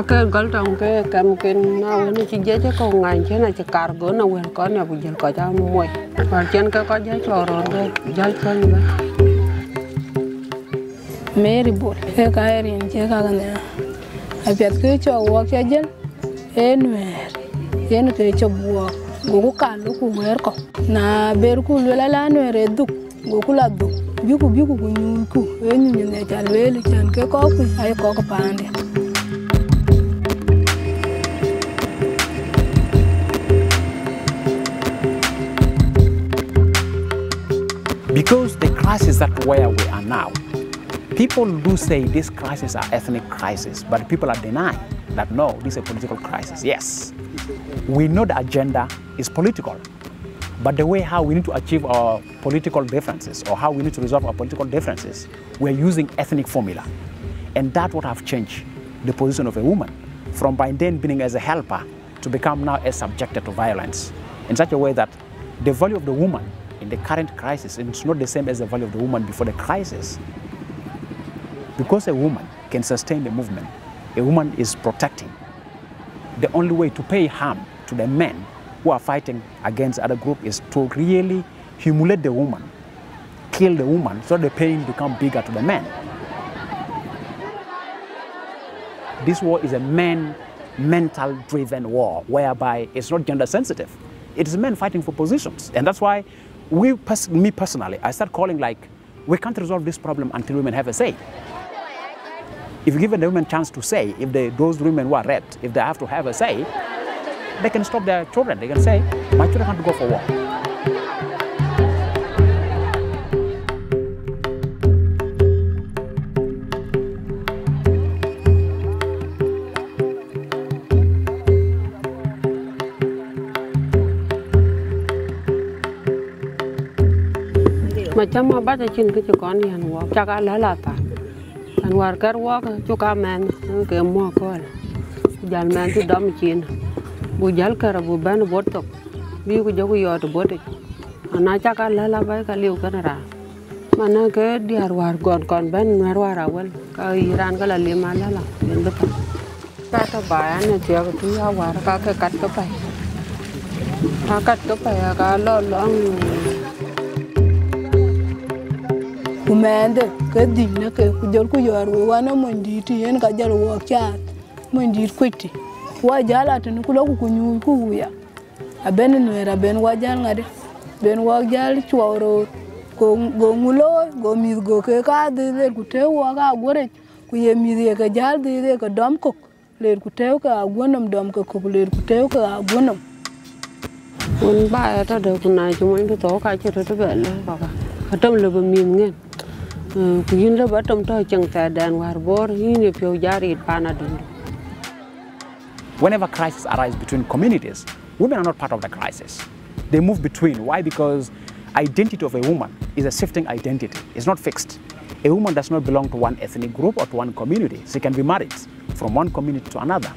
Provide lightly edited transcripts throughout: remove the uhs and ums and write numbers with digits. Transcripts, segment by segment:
Cái gol trong cái cam ken na nó chỉ dễ cho con ngày chứ là chỉ cargo nó quên có nhà bây giờ có cho muối và trên cái có dễ cho rồi cái dễ cho như vậy Mary bol cái riêng chứ cái này à biết cái cho work cho dân en cái cho work gogo kalu ku wer ko na ber ku la no re duk gogo la duk biku ku nyu ku enyu ne ja lele chan ke ko ku ay ko ko pande. Because the crisis that where we are now, people do say this crisis are ethnic crisis, but people are denying that no, this is a political crisis. Yes, we know the agenda is political, but the way how we need to achieve our political differences or how we need to resolve our political differences, we're using ethnic formula. And that's what have changed the position of a woman from by then being as a helper to become now as subjected to violence in such a way that the value of the woman in the current crisis is not the same as the value of the woman before the crisis. Because a woman can sustain the movement, a woman is protecting. The only way to pay harm to the men who are fighting against other group is to really humiliate the woman, kill the woman, so the pain becomes bigger to the men. This war is a mental-driven war, whereby it's not gender-sensitive. It is men fighting for positions, and that's why me personally, I start calling like, we can't resolve this problem until women have a say. If you give the women a chance to say, if those women who are raped, if they have to have a say, they can stop their children. They can say, my children have to go for war. mà chăm mà bắt cho chín cái chỗ con đi ăn uống chắc là ta ăn uống cái uống chỗ cá men cái mua coi giờ men thì đâm chín bu giờ cái là bu bán bớt tục ví dụ chỗ cái giọt bớt đi anh chắc là vậy cái liu cái nào mà nó cái đi ăn uống còn bán ăn uống nào vậy cái Iran cái là liu mà là đến bớt cái tao bài anh này chơi cái thứ ăn uống cái cắt cái phải cái lo Kumende ke dinna ke kujol ku yor we wana monditi en ka jalo wo chat mondit kwiti wa jala tin ku lo ku nyu ku ya aben nwera ben wa jal ngade ben wa jal chworo go ngulo go mi go ke ka de ku te wa ka gore ku ye mi de ka jal de ka dom ko le ku te ka gonam dom ko ku le ku te ka gonam un ba ta de ku na chu mon ko to ka che to be le ba ka tom le ba mi ngen When Whenever crisis arises between communities, women are not part of the crisis. They move between. Why? Because identity of a woman is a shifting identity. It's not fixed. A woman does not belong to one ethnic group or to one community. She can be married from one community to another.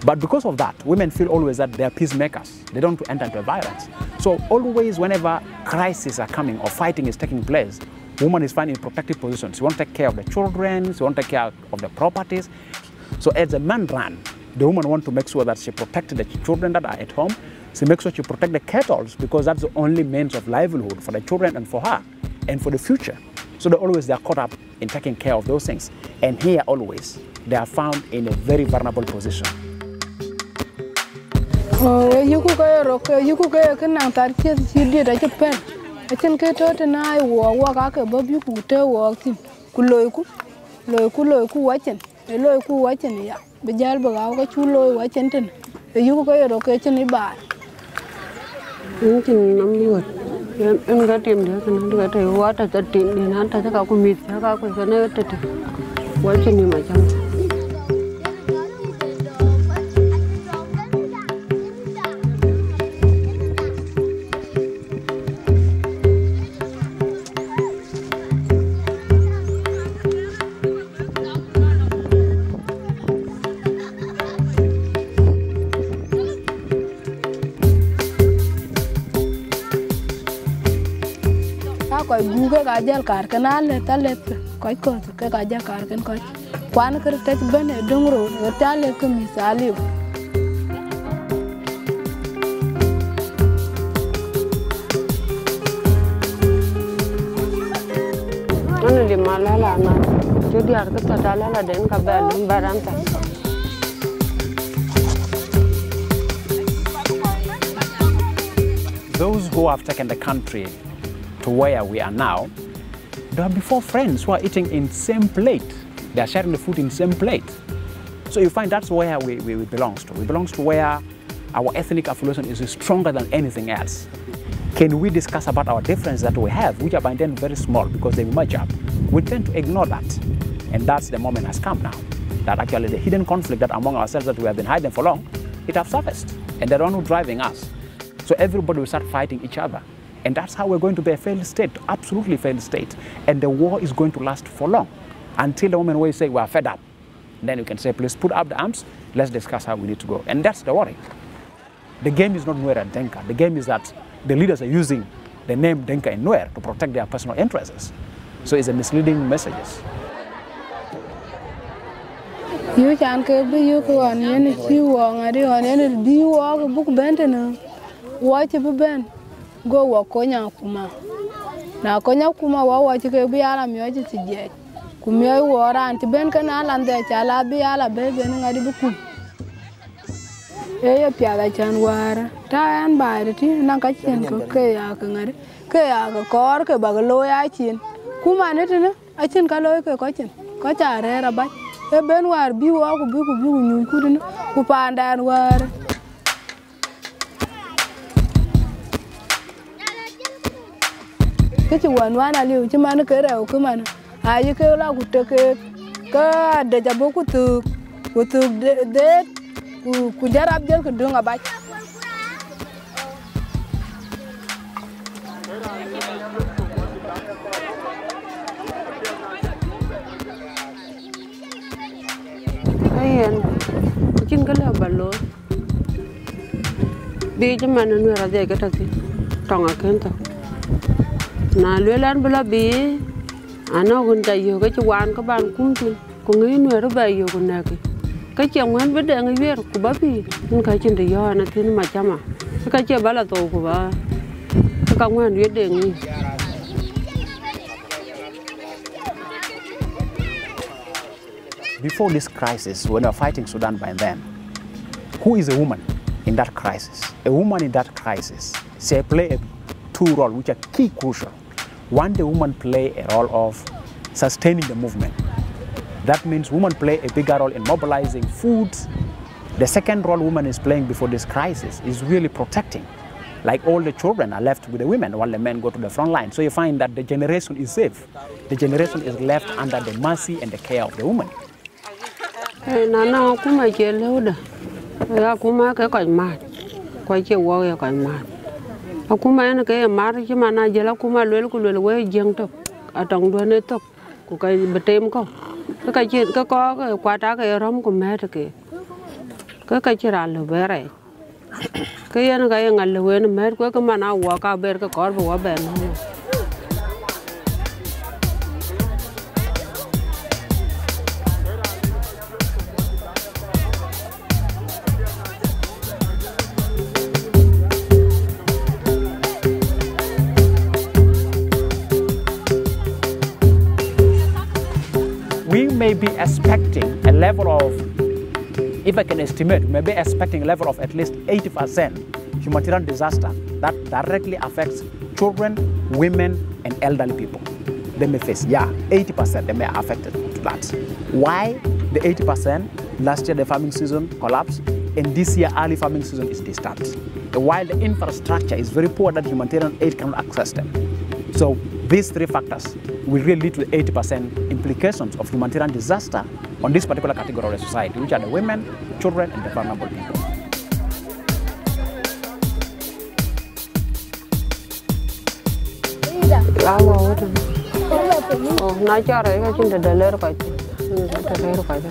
But because of that, women feel always that they are peacemakers. They don't enter into violence. So always whenever crises are coming or fighting is taking place, woman is finding protective positions. She won't take care of the children, she won't take care of the properties. So as a man run, the woman wants to make sure that she protects the children that are at home. She makes sure she protects the cattle because that's the only means of livelihood for the children and for her and for the future. So they are caught up in taking care of those things. And here always, they are found in a very vulnerable position. I can get out and I walk out above you who tell walking. Kuloku watching, a loiku watching ya. The jalba chulo watching. You go your occasion bar. I'm got him there and get a water that didn't enter the commit. I got watching him. gu ke ka jal kar kana le talet ko ke ka jal kar kan ko kwan kar te ben dongro tale ke misali ana di malala na jadi ar ke tadala den ka bel baranta. Those who have taken the country to where we are now, they are before friends who are eating in same plate. They are sharing the food in same plate. So you find that's where we belong to. We belong to where our ethnic affiliation is stronger than anything else. Can we discuss about our differences that we have, which are by then very small because they merge up? We tend to ignore that. And that's the moment has come now. That actually the hidden conflict that among ourselves that we have been hiding for long, it has surfaced. And they're the one who's driving us. So everybody will start fighting each other. And that's how we're going to be a failed state, absolutely failed state. And the war is going to last for long, until the moment where you say we are fed up. And then you can say, please put up the arms, let's discuss how we need to go. And that's the worry. The game is not Nuer and Denka. The game is that the leaders are using the name Denka and Nuer to protect their personal interests. So it's a misleading messages. You can be you on any few on any be walk a book bent watch a ben go walk Konya Kuma. Now Konya Kuma watch a be alam yoji to jet. Kumia war and Ben Canal and the Chala be ala baby and I did book. A piada chan war, tie and by the tea, Nakachi, Kayak, Kayak, Cork, a bagalo, I chin. Kuma net, I chin Kaloka cotton, Kocha rare bite. A ben war be walk, you couldn't, Kupanda and war. Cái one a liu chứ mà nó kể ra cái mà ai như cái là cái để cho bố của từ để của gia đình dân cái đường ở bãi cái hiện chính cái là bản lối bây giờ mà nó nuôi ra đây cái thằng gì trồng ở cái thằng na luelan bela bi ano gun ta yo cái chuan các bạn cũng nghĩ nuôi nó bay yo con này cái chồng hắn biết được người của bà bi nhưng cái chuyện thì do nó thế mà chăm à cái chuyện bà là tổ của bà cái công hắn biết được người. Before this crisis, when we were fighting Sudan by then, who is a woman in that crisis? A woman in that crisis, she play two roles which are key crucial. One, the woman play a role of sustaining the movement. That means women play a bigger role in mobilizing food. The second role woman is playing before this crisis is really protecting. Like all the children are left with the women while the men go to the front line. So you find that the generation is safe. The generation is left under the mercy and the care of the woman. Nana cũng mấy chuyện lâu đó, cũng mấy cái cảnh mát, quay chiều qua cái cảnh mát. Cũng mấy cái mát chứ mà na giờ là cũng mấy lưỡi quay giang tục, ở trong đuôi này tục, cũng cái bể tem không, cái chuyện cái có cái qua trả cái rong của mẹ đó cái chuyện là lười vậy, cái ngành lười nó mẹ cái mà na qua cái bể cái cỏ vào bể nó. We may be expecting a level of, if I can estimate, we may be expecting a level of at least 80% humanitarian disaster that directly affects children, women, and elderly people. They may face, 80% they may be affected to that. Why the 80%? Last year the farming season collapsed, and this year early farming season is disturbed. While the infrastructure is very poor that humanitarian aid cannot access them. So these three factors will really lead to the 80% implications of humanitarian disaster on this particular category of the society, which are the women, children, and the vulnerable people. Nói cho đấy cái chuyện để lấy rồi phải